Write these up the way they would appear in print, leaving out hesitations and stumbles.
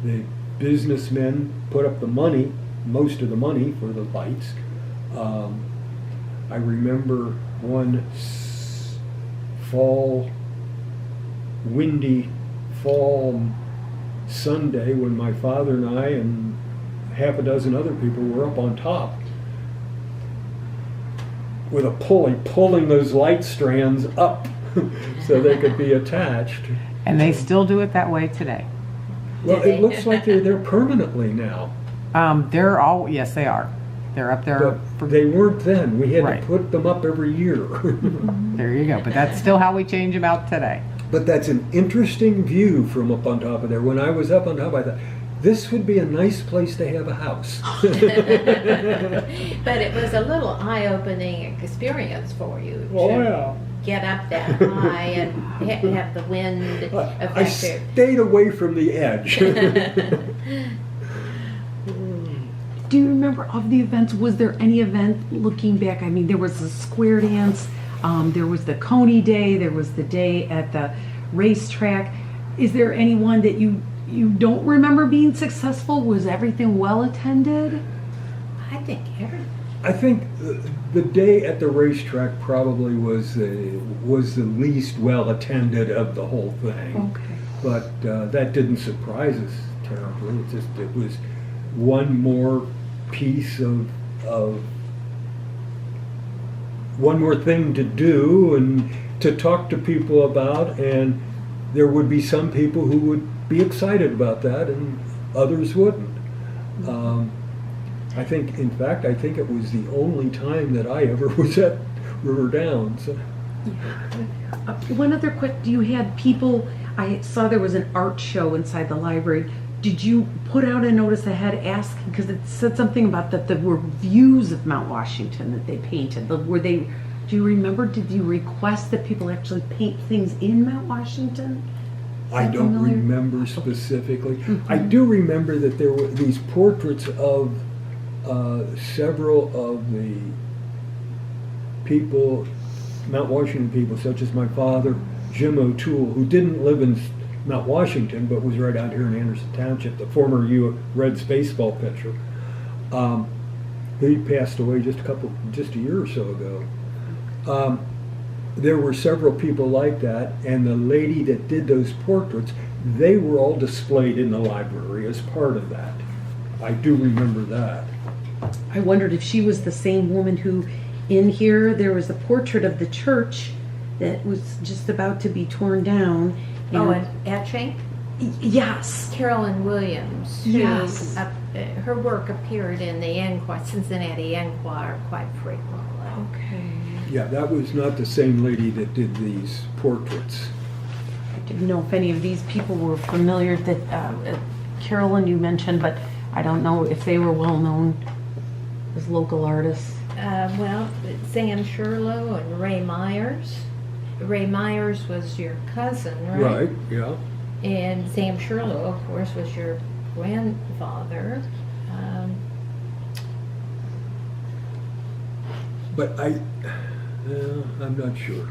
The businessmen put up the money, most of the money for the lights. I remember one windy fall Sunday when my father and I and half a dozen other people were up on top with a pulley pulling those light strands up so they could be attached. And they still do it that way today. Well, it looks like they're there permanently now. Yes, they are. They're up there. But they weren't then. We had Right. to put them up every year. There you go. But that's still how we change them out today. But that's an interesting view from up on top of there. When I was up on top, I thought, this would be a nice place to have a house. But it was a little eye-opening experience for you to get up that high and have the wind affect I it. stayed away from the edge. Do you remember of the events? Was there any event looking back? I mean, there was the square dance, there was the Coney Day, there was the day at the racetrack. Is there anyone that you don't remember being successful? Was everything well attended? I think the day at the racetrack probably was the least well attended of the whole thing. Okay. But that didn't surprise us terribly. It was one more piece of one more thing to do and to talk to people about, and there would be some people who would be excited about that and others wouldn't. I think it was the only time that I ever was at River Downs. One other quick, you had people, I saw there was an art show inside the library. Did you put out a notice ahead asking, because it said something about that there were views of Mount Washington that they painted. Do you remember, did you request that people actually paint things in Mount Washington? I don't remember specifically. I do remember that there were these portraits of several of the people, Mount Washington people, such as my father, Jim O'Toole, who didn't live in Mount Washington, but was right out here in Anderson Township, the former Reds baseball pitcher. He passed away just a year or so ago. There were several people like that, and the lady that did those portraits, they were all displayed in the library as part of that. I do remember that. I wondered if she was the same woman who, in here, there was a portrait of the church that was just about to be torn down. and etching? Yes. Carolyn Williams. Yes. Her work appeared in the Cincinnati Enquirer quite frequently. Okay. Yeah, that was not the same lady that did these portraits. I didn't know if any of these people were familiar that Carolyn you mentioned, but I don't know if they were well known as local artists. Well, Sam Sherlow and Ray Myers. Ray Myers was your cousin, right? Right, yeah. And Sam Sherlow, of course, was your grandfather. But I'm not sure.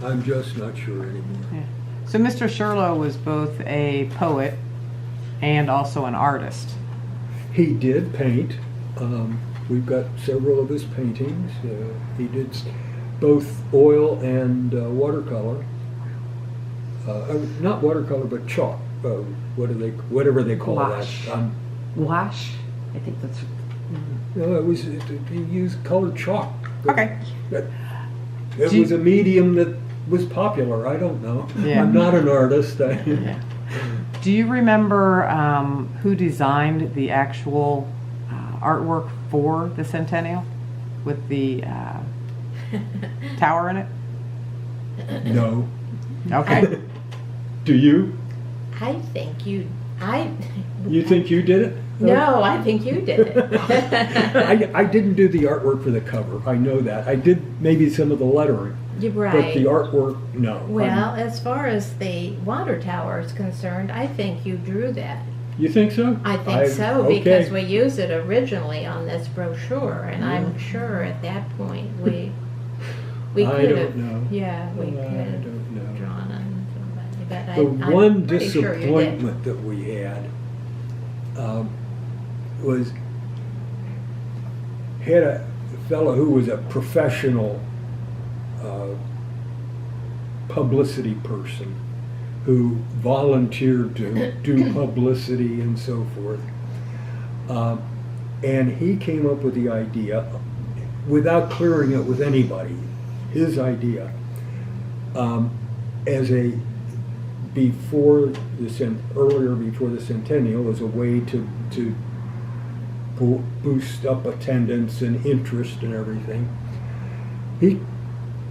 I'm just not sure anymore. Yeah. So Mr. Sherlow was both a poet and also an artist. He did paint. We've got several of his paintings. He did both oil and watercolor. Not watercolor, but chalk. Whatever they call Gouache. that. Wash? I think that's... No, he used colored chalk. Okay. It was a medium that was popular. I don't know. Yeah. I'm not an artist. Yeah. Do you remember who designed the actual artwork for the Centennial with the tower in it? No. Okay. Do you? I think you think you did it? No, I think you did it. I didn't do the artwork for the cover. I know that. I did maybe some of the lettering. You're But right. the artwork, no. Well, as far as the water tower is concerned, I think you drew that. You think so? I think so, okay. because we use it originally on this brochure, and I'm sure at that point we I could don't have. know. Yeah, we could I have don't know. drawn on somebody, but The I'm one pretty sure you did. disappointment that we had was had a fellow who was a professional publicity person who volunteered to do publicity and so forth. And he came up with the idea, without clearing it with anybody, his idea, as a earlier before the Centennial, as a way to boost up attendance and interest and everything. He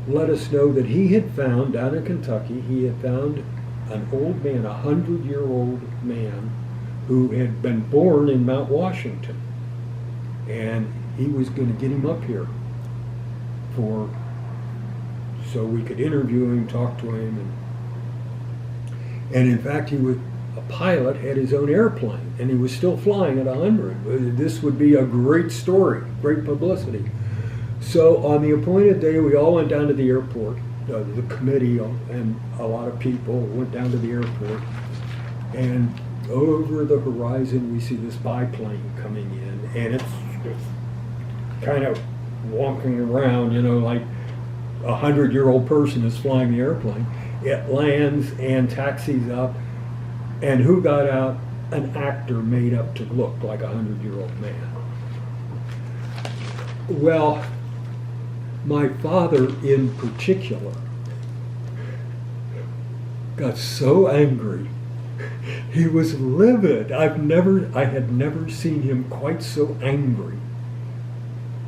let us know that he had found, down in Kentucky, he had found an old man, 100-year-old man, who had been born in Mount Washington. And he was going to get him up here so we could interview him, talk to him. And in fact, he was a pilot, had his own airplane, and he was still flying at 100. This would be a great story, great publicity. So on the appointed day, we all went down to the airport. The committee and a lot of people went down to the airport. And over the horizon, we see this biplane coming in, and it's kind of walking around, like a 100-year-old person is flying the airplane. It lands and taxis up, and who got out? An actor made up to look like a 100-year-old man. Well, my father in particular got so angry. He was livid. I had never seen him quite so angry.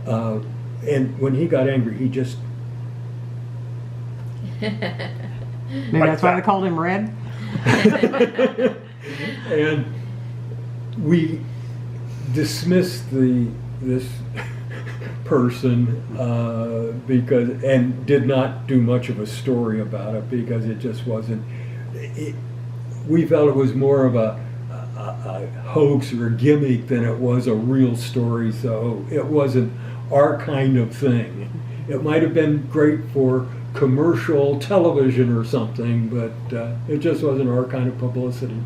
And when he got angry, he just... Maybe that's why they called him Red? And we dismissed this person and did not do much of a story about it, because it just wasn't. We felt it was more of a hoax or a gimmick than it was a real story, so it wasn't our kind of thing. It might have been great for commercial television or something, but it just wasn't our kind of publicity.